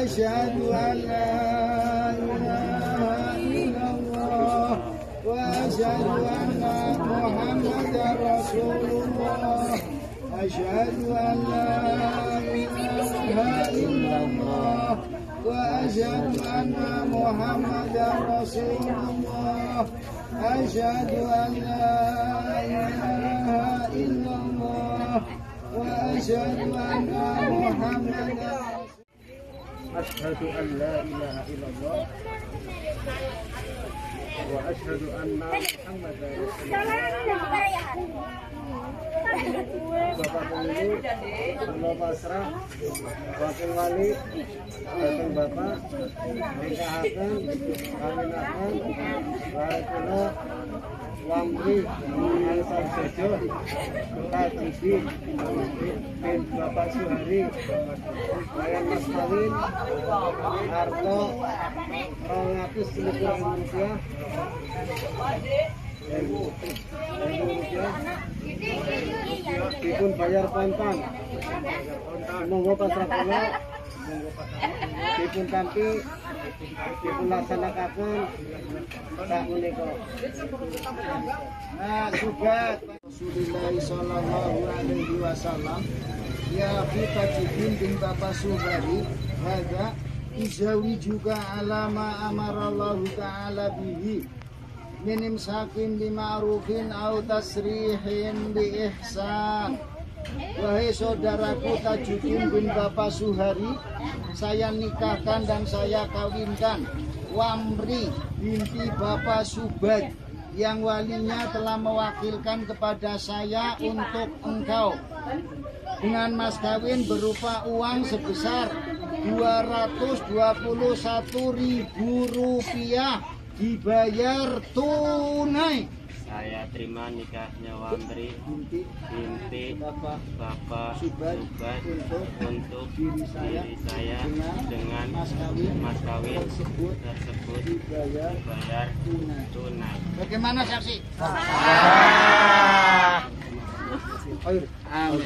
أشهد أن لا إله إلا الله وأشهد أن محمدا رسول الله أشهد أن لا إله إلا الله وأشهد أن محمدا رسول الله أشهد أن لا إله إلا الله وأشهد أن محمدا أشهد أن لا إله إلا الله وأشهد أن محمدا رسول الله. Bapak Pemilu, Allah pasrah, Wakil Wali, datang Bapak, nikahaken, kawinaken, Warikula, Wamri, Alsan Sejo, Kajibi, bin Bapak Suhari, Wayan Mas Kawin, Harto, 200 rupiah, dipun bayar kontan, monggo pasrah kula, dipun tampi, dipun laksanakan sak menika. Nah, sugat Rasulullah sallallahu alaihi wasallam ya kita bin Bapak Suhari hadza izawi juga alama amarallahu ta'ala bihi minim sakin bima'rufin au tasrihin bi ihsan. Wahai saudaraku Tajuddin bin Bapak Suhari, saya nikahkan dan saya kawinkan Wamri binti Bapak Subad yang walinya telah mewakilkan kepada saya untuk engkau dengan mas kawin berupa uang sebesar 221.000 rupiah dibayar tunai. Saya terima nikahnya Wamri binti Bapak Subad untuk diri saya dengan mas kawin tersebut dibayar tunai. Bagaimana saksi? Amin.